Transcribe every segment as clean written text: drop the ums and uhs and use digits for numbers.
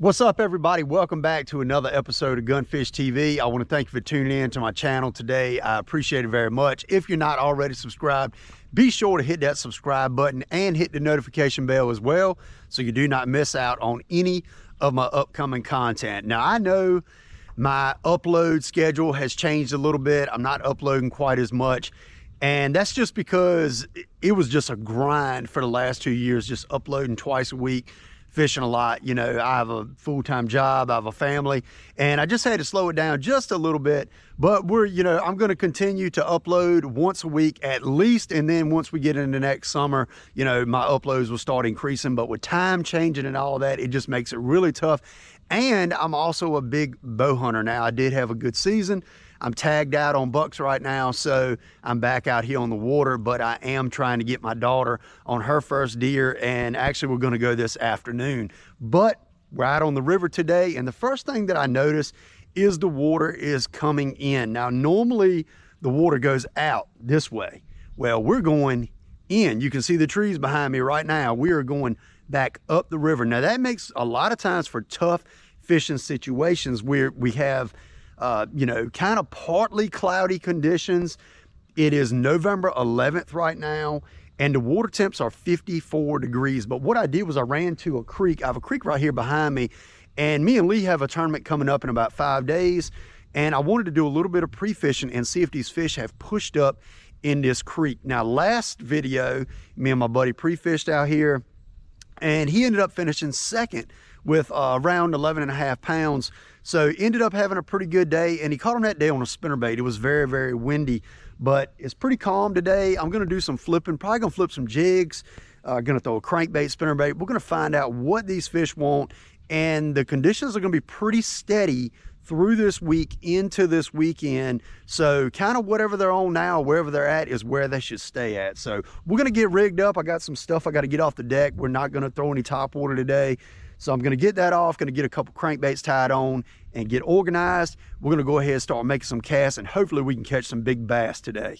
What's up, everybody? Welcome back to another episode of Gunfish TV. I want to thank you for tuning in to my channel today. I appreciate it very much. If you're not already subscribed, be sure to hit that subscribe button and hit the notification bell as well, so you do not miss out on any of my upcoming content. Now, I know my upload schedule has changed a little bit. I'm not uploading quite as much, and that's just because it was just a grind for the last 2 years, just uploading twice a week, fishing a lot. You know, I have a full-time job, I have a family, and I just had to slow it down just a little bit. But I'm going to continue to upload once a week at least, and then once we get into next summer, my uploads will start increasing. But with time changing and all that, it just makes it really tough. And I'm also a big bow hunter now. I did have a good season. I'm tagged out on bucks right now, so I'm back out here on the water, but I am trying to get my daughter on her first deer, and actually we're gonna go this afternoon. But we're out on the river today, and the first thing that I notice is the water is coming in. Now, normally the water goes out this way. Well, we're going in. You can see the trees behind me right now. We are going back up the river. Now, that makes a lot of times for tough fishing situations where we have kind of partly cloudy conditions. It is November 11th right now, and the water temps are 54 degrees. But what I did was I ran to a creek. I have a creek right here behind me, and me and Lee have a tournament coming up in about 5 days, and I wanted to do a little bit of pre-fishing and see if these fish have pushed up in this creek. Now, last video, me and my buddy pre-fished out here, and he ended up finishing second with around 11.5 pounds. So ended up having a pretty good day, and he caught him that day on a spinnerbait. It was very, very windy, but it's pretty calm today. I'm gonna do some flipping, probably gonna flip some jigs, gonna throw a crankbait, spinnerbait. We're gonna find out what these fish want, and the conditions are gonna be pretty steady through this week into this weekend. So kind of whatever they're on now, wherever they're at, is where they should stay at. So we're gonna get rigged up. I got some stuff I gotta get off the deck. We're not gonna throw any top water today. So I'm gonna get that off, gonna get a couple crankbaits tied on and get organized. We're gonna go ahead and start making some casts, and hopefully we can catch some big bass today.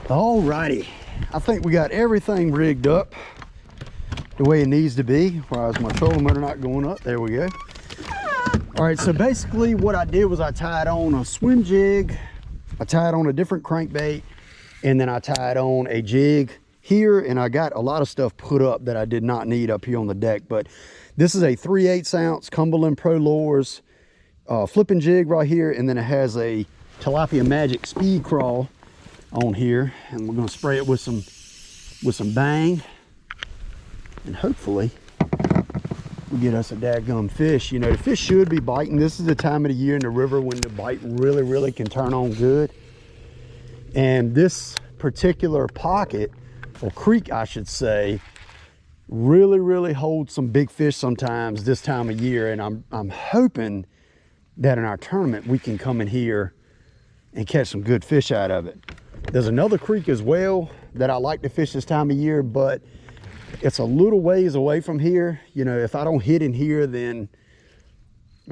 Alrighty, I think we got everything rigged up the way it needs to be. Why is my trolling motor not going up? There we go. All right, so basically what I did was I tied on a swim jig, I tied on a different crankbait, and then I tied on a jig here, and I got a lot of stuff put up that I did not need up here on the deck. But this is a 3/8 ounce Cumberland Pro Lures flipping jig right here, and then it has a Tilapia Magic Speed Crawl on here, and we're going to spray it with some Bang, and hopefully we get us a dadgum fish. The fish should be biting. This is the time of the year in the river when the bite really can turn on good, and this particular pocket, or creek I should say, really holds some big fish sometimes this time of year. And I'm hoping that in our tournament we can come in here and catch some good fish out of it. There's another creek as well that I like to fish this time of year, but it's a little ways away from here. If I don't hit in here, then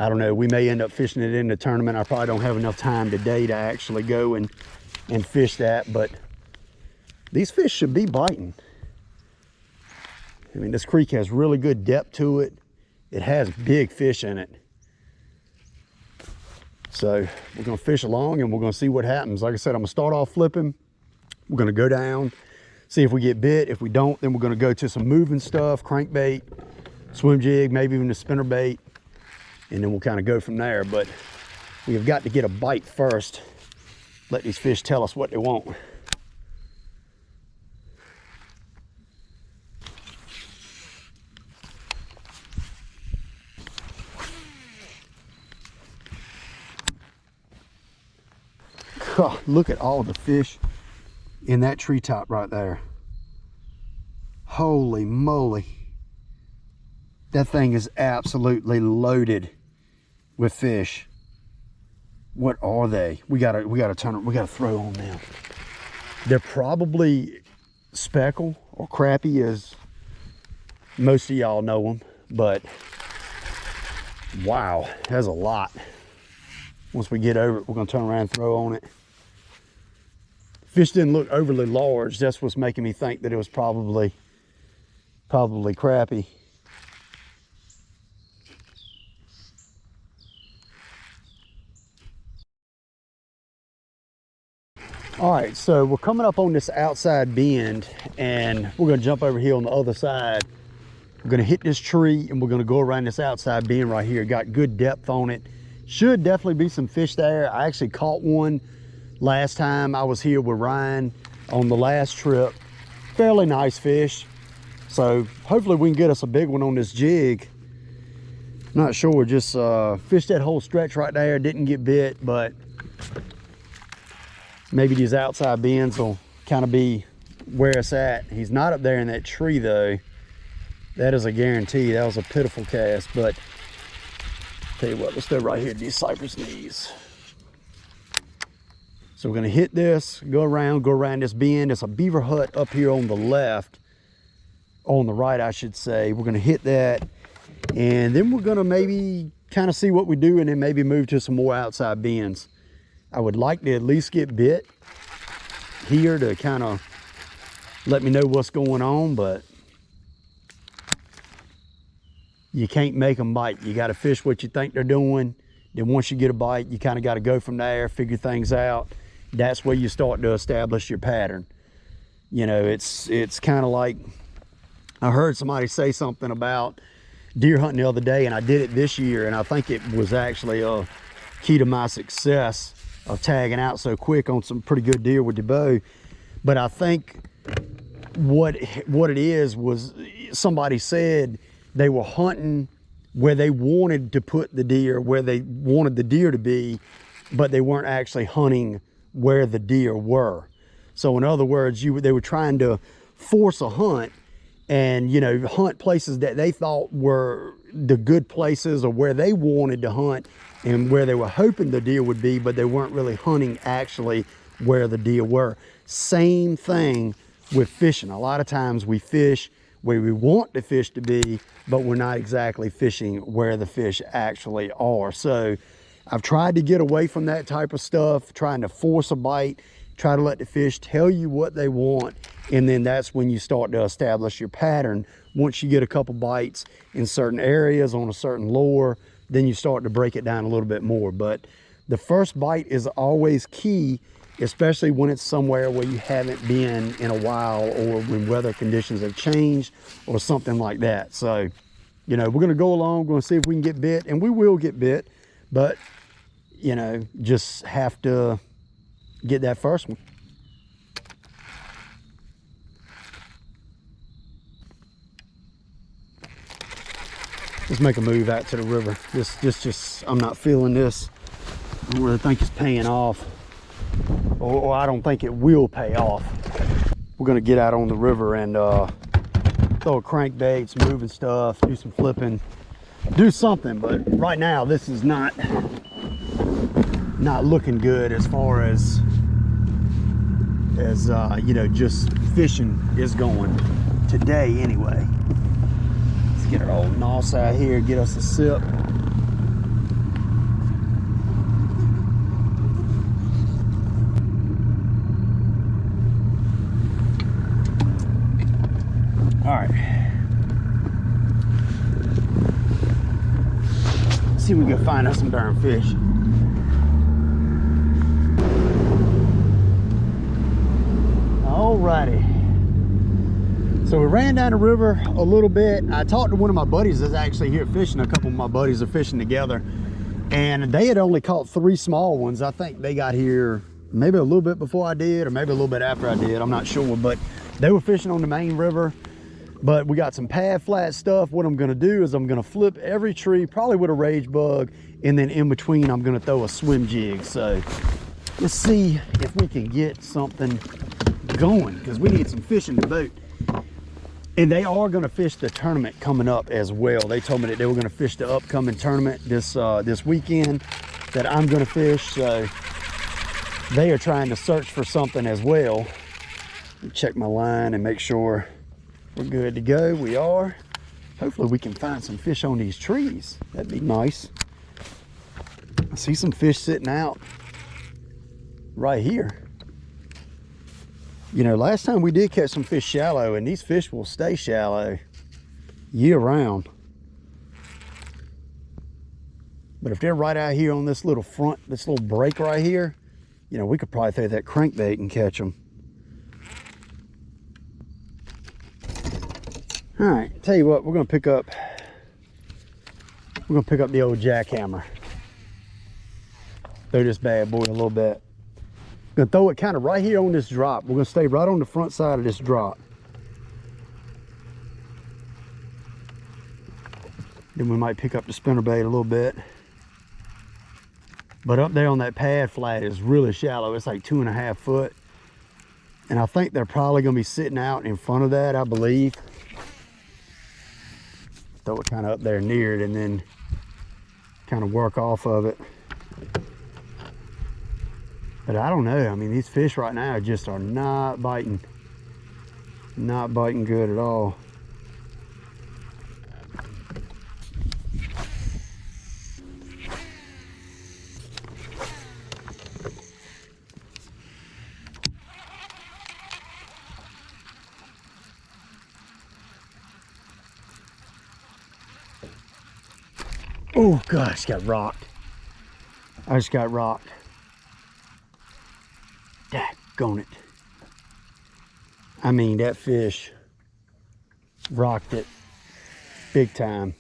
I don't know, we may end up fishing it in the tournament. I probably don't have enough time today to actually go and fish that, but these fish should be biting. I mean, this creek has really good depth to it. It has big fish in it. So we're gonna fish along and we're gonna see what happens. Like I said, I'm gonna start off flipping. We're gonna go down, see if we get bit. If we don't, then we're gonna go to some moving stuff, crankbait, swim jig, maybe even a spinnerbait, and then we'll kind of go from there. But we have got to get a bite first. Let these fish tell us what they want. God, look at all the fish in that treetop right there. Holy moly. That thing is absolutely loaded with fish. What are they? We gotta throw on them. They're probably speckle or crappie, as most of y'all know them, but wow, that's a lot. Once we get over it, we're gonna turn around and throw on it. Fish didn't look overly large. That's what's making me think that it was probably Probably crappie. All right, so we're coming up on this outside bend, and we're gonna jump over here on the other side. We're gonna hit this tree and we're gonna go around this outside bend right here. Got good depth on it. Should definitely be some fish there. I actually caught one last time I was here with Ryan on the last trip. Fairly nice fish. So hopefully we can get us a big one on this jig. Not sure, just fished that whole stretch right there. Didn't get bit, but maybe these outside bends will kind of be where it's at. He's not up there in that tree though. That is a guarantee. That was a pitiful cast, but tell you what, let's go right here to these cypress knees. So we're gonna hit this, go around this bend. It's a beaver hut up here on the left, on the right, I should say. We're gonna hit that, and then we're gonna maybe kind of see what we do, and then maybe move to some more outside bends. I would like to at least get bit here to kind of let me know what's going on, but you can't make them bite. You got to fish what you think they're doing. Then once you get a bite, you kind of got to go from there, figure things out. That's where you start to establish your pattern. You know, it's kind of like, I heard somebody say something about deer hunting the other day, and I did it this year, and I think it was actually a key to my success of tagging out so quick on some pretty good deer with the bow. But I think what it is was, somebody said they were hunting where they wanted to put the deer, where they wanted the deer to be, but they weren't actually hunting where the deer were. So in other words, they were trying to force a hunt, and you know, hunt places that they thought were the good places, or where they wanted to hunt and where they were hoping the deer would be, but they weren't really hunting actually where the deer were. Same thing with fishing. A lot of times we fish where we want the fish to be, but we're not exactly fishing where the fish actually are. So I've tried to get away from that type of stuff, trying to force a bite, try to let the fish tell you what they want, and then that's when you start to establish your pattern. Once you get a couple bites in certain areas on a certain lure, then you start to break it down a little bit more. But the first bite is always key, especially when it's somewhere where you haven't been in a while, or when weather conditions have changed or something like that. So, you know, we're gonna go along, we're gonna see if we can get bit, and we will get bit, but, you know, just have to get that first one. Let's make a move out to the river. This I'm not feeling this. I don't really think it's paying off. Or I don't think it will pay off. We're gonna get out on the river and throw a crankbaits, moving stuff, do some flipping, do something. But right now, this is not looking good as far as you know, just fishing is going today anyway. Let's get our old nos out here, get us a sip. All right, let's see if we can find us some darn fish. Alrighty, so we ran down the river a little bit. I talked to one of my buddies that's actually here fishing. A couple of my buddies are fishing together, and they had only caught 3 small ones. I think they got here maybe a little bit before I did, or maybe a little bit after I did, I'm not sure, but they were fishing on the main river. But we got some pad flat stuff. What I'm gonna do is I'm gonna flip every tree, probably with a rage bug, and then in between I'm gonna throw a swim jig. So let's see if we can get something going, because we need some fish in the boat. And they are gonna fish the tournament coming up as well. They told me that they were gonna fish the upcoming tournament this weekend that I'm gonna fish. So they are trying to search for something as well. Check my line and make sure we're good to go. We are. Hopefully we can find some fish on these trees. That'd be nice. I see some fish sitting out right here. You know, last time we did catch some fish shallow, and these fish will stay shallow. year round. But if they're right out here on this little front, this little break right here, you know, we could probably throw that crankbait and catch them. All right, tell you what, we're gonna pick up the old jackhammer. Throw this bad boy a little bit. Gonna throw it kind of right here on this drop. We're gonna stay right on the front side of this drop. Then we might pick up the spinnerbait a little bit. But up there on that pad flat is really shallow. It's like 2.5 foot. And I think they're probably gonna be sitting out in front of that, I believe. Throw it kind of up there near it and then kind of work off of it. But I don't know. I mean, these fish right now just are not biting. Not biting good at all. Oh gosh, got rocked. I just got rocked. Daggone it. I mean, that fish rocked it big time.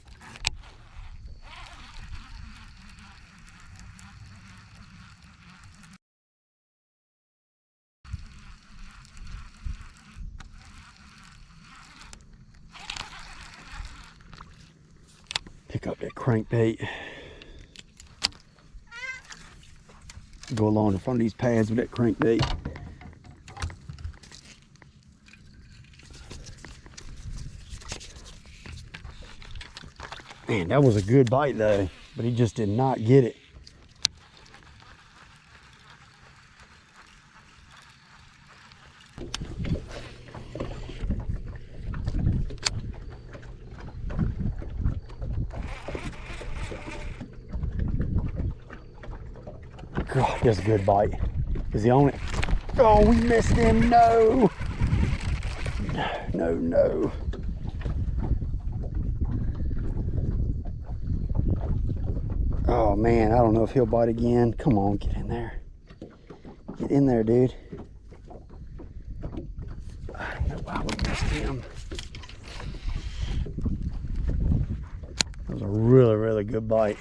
Pick up that crankbait. Go along in front of these pads with that crankbait. Man, that was a good bite though, but he just did not get it. God, that's a good bite. Is he on it? Oh, we missed him. No. No, no. Oh man, I don't know if he'll bite again. Come on, get in there. Get in there, dude. I don't know why we missed him. That was a really, really good bite.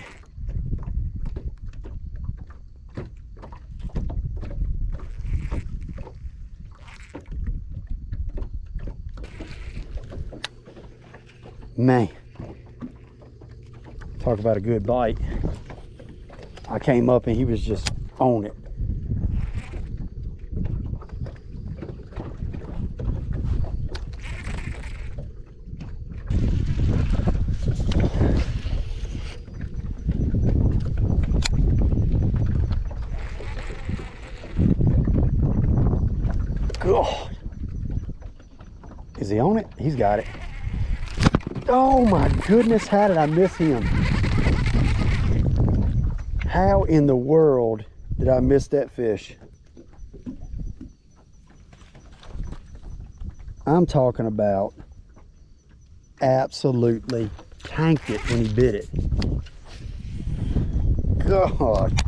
Man, talk about a good bite. I came up and he was just on it. God. Is he on it? He's got it. Oh my goodness, how did I miss him? How in the world did I miss that fish? I'm talking about absolutely tanked it when he bit it. God.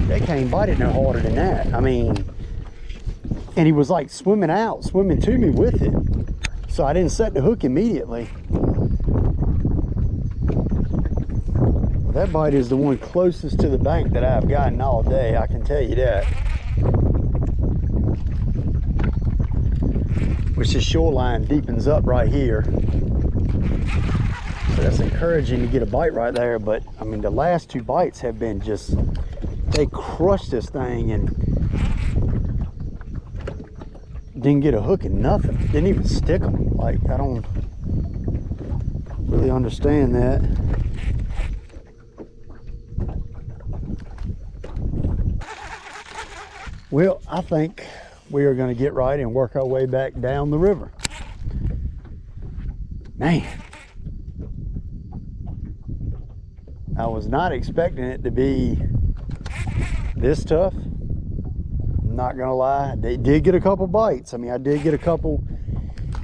They can't bite it no harder than that. I mean, and he was like swimming to me with it. So I didn't set the hook immediately. Well, that bite is the one closest to the bank that I've gotten all day, I can tell you that. Which the shoreline deepens up right here. So that's encouraging to get a bite right there. But I mean, the last two bites have been just, they crushed this thing and didn't get a hook and nothing. Didn't even stick them. Like, I don't really understand that. Well, I think we are going to get right and work our way back down the river. Man, I was not expecting it to be this tough. I'm not gonna lie, they did get a couple bites. I mean, I did get a couple,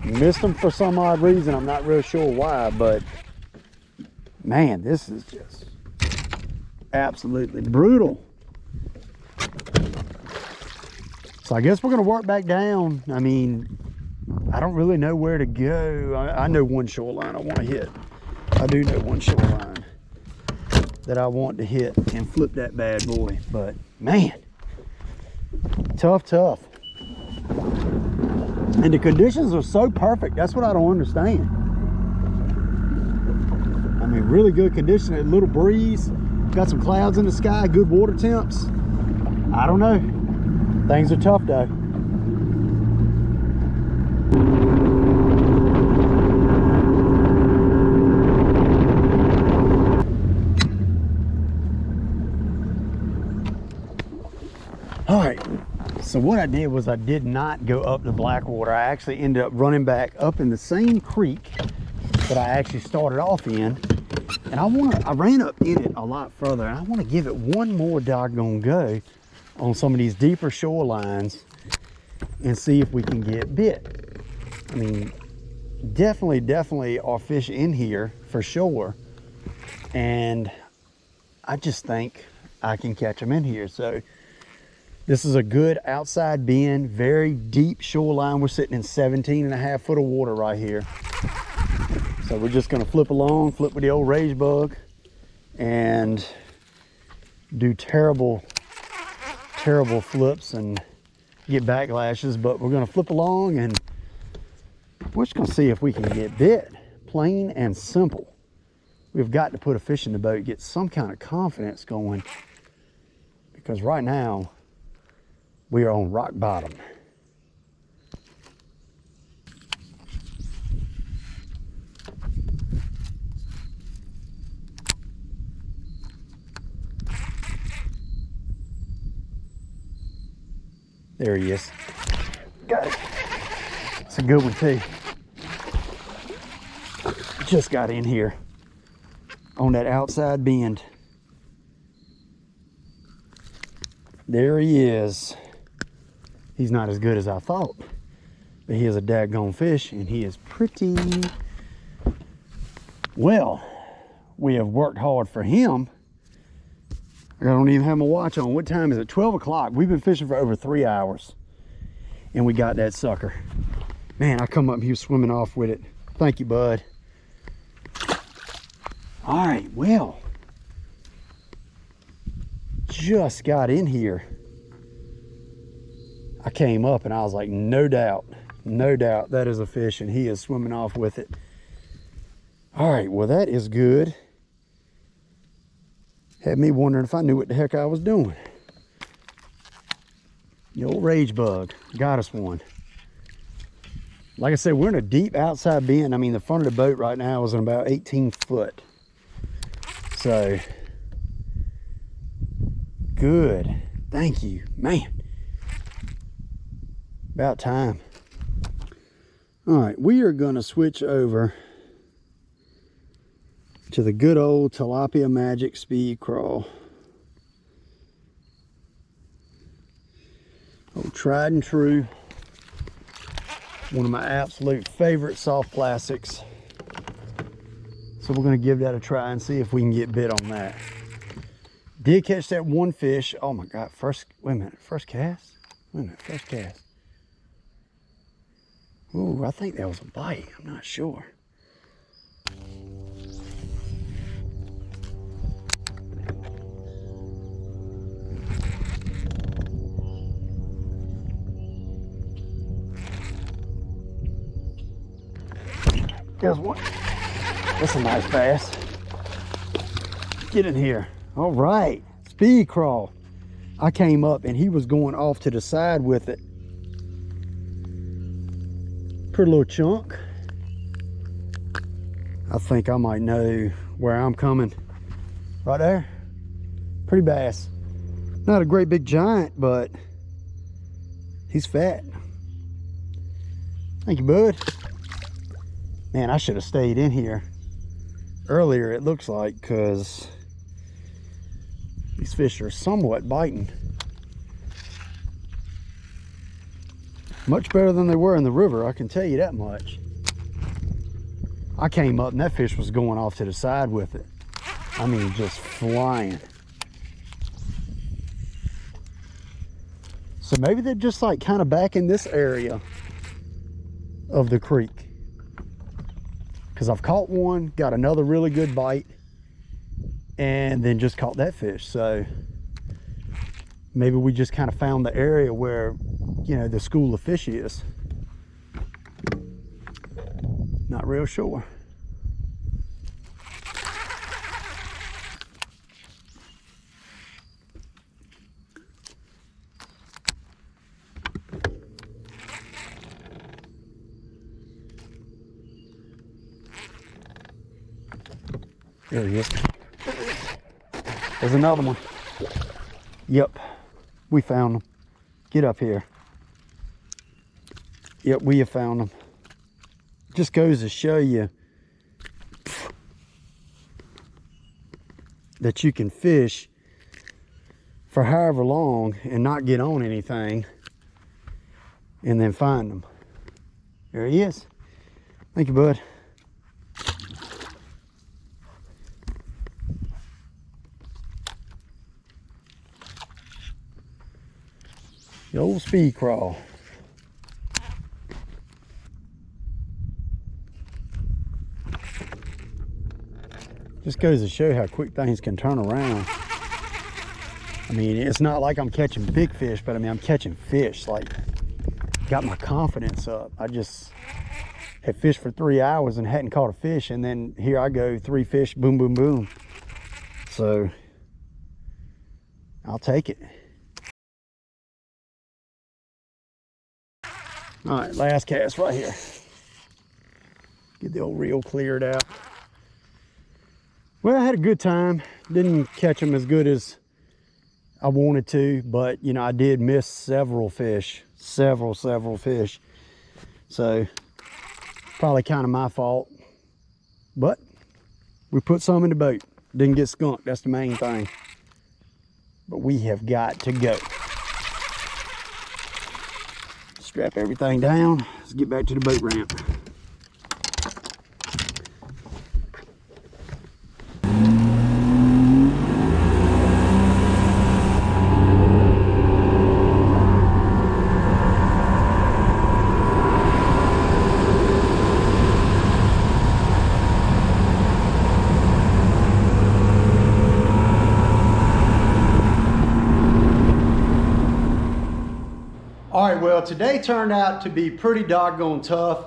missed them for some odd reason. I'm not real sure why, but man, this is just absolutely brutal. So I guess we're gonna work back down. I mean, I don't really know where to go. I know one shoreline I want to hit. I do know one shoreline that I want to hit and flip that bad boy. But man, tough. And the conditions are so perfect. That's what I don't understand. I mean, really good condition. A little breeze. Got some clouds in the sky. Good water temps. I don't know. Things are tough though. All right, so what I did was I did not go up the Blackwater. I actually ended up running back up in the same creek that I actually started off in. And I ran up in it a lot further, and I want to give it one more doggone go on some of these deeper shorelines and see if we can get bit. I mean, definitely are fish in here for sure. And I just think I can catch them in here. So this is a good outside bend, very deep shoreline. We're sitting in 17.5 foot of water right here. So we're just gonna flip along, flip with the old rage bug, and do terrible flips and get backlashes, but we're gonna flip along and we're just gonna see if we can get bit. Plain and simple. We've got to put a fish in the boat, get some kind of confidence going, because right now, we are on rock bottom. There he is. Got it. It's a good one too. Just got in here on that outside bend. There he is. He's not as good as I thought, but he is a daggone fish, and he is pretty well. We have worked hard for him. I don't even have my watch on. What time is it? 12 o'clock. We've been fishing for over 3 hours, and we got that sucker. Man, I come up and he was swimming off with it. Thank you, bud. All right, well, just got in here. I came up and I was like, no doubt that is a fish, and he is swimming off with it. All right, well, that is good. Had me wondering if I knew what the heck I was doing. The old rage bug got us one. Like I said, we're in a deep outside bend. I mean, the front of the boat right now is in about 18 foot. So, good. Thank you, man. About time. All right, we are gonna switch over to the good old Tilapia Magic Speed Crawl. Oh, tried and true. One of my absolute favorite soft plastics. So we're gonna give that a try and see if we can get bit on that. Did catch that one fish. Oh my God, first cast? First cast. Ooh, I think that was a bite. I'm not sure. Guess what? That's a nice bass. Get in here. All right, speed crawl. I came up and he was going off to the side with it. Pretty little chunk. I think I might know where I'm coming. Right there. Pretty bass. Not a great big giant, but He's fat. Thank you, bud. Man, I should have stayed in here earlier, it looks like, because these fish are somewhat biting. Much better than they were in the river, I can tell you that much. I came up and that fish was going off to the side with it. I mean, just flying. So maybe they're just like kind of back in this area of the creek. Because I've caught one, got another really good bite, and then just caught that fish. So maybe we just kind of found the area where, you know, the school of fish is. Not real sure. There he is. There's another one. Yep, we found them. Get up here. Yep, we have found them. Just goes to show you that you can fish for however long and not get on anything and then find them. There he is. Thank you, bud. The old speed crawl. Just goes to show how quick things can turn around. I mean, it's not like I'm catching big fish, but I mean, I'm catching fish. Like, got my confidence up. I just had fished for 3 hours and hadn't caught a fish, and then here I go, 3 fish, boom, boom, boom. So, I'll take it. All right, last cast right here. Get the old reel cleared out. Well, I had a good time. Didn't catch them as good as I wanted to, but you know, I did miss several fish, several fish. So probably kind of my fault, but we put some in the boat. Didn't get skunked, that's the main thing. But we have got to go. Strap everything down. Let's get back to the boat ramp. All right, well, today turned out to be pretty doggone tough.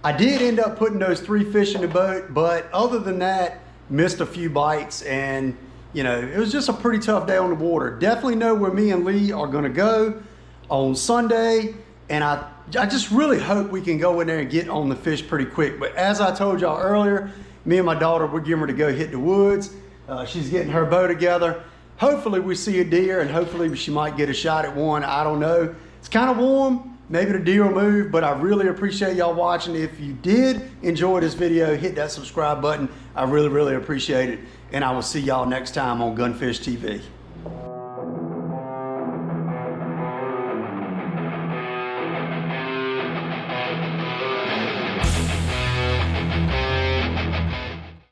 I did end up putting those 3 fish in the boat, but other than that, missed a few bites, and you know, it was just a pretty tough day on the water. Definitely know where me and Lee are gonna go on Sunday, and I just really hope we can go in there and get on the fish pretty quick. But as I told y'all earlier, me and my daughter, we're getting ready to go hit the woods. She's getting her bow together. Hopefully we see a deer, and hopefully she might get a shot at one. I don't know. It's kind of warm, maybe the deer will move, but I really appreciate y'all watching. If you did enjoy this video, hit that subscribe button. I really appreciate it. And I will see y'all next time on Gunfish TV.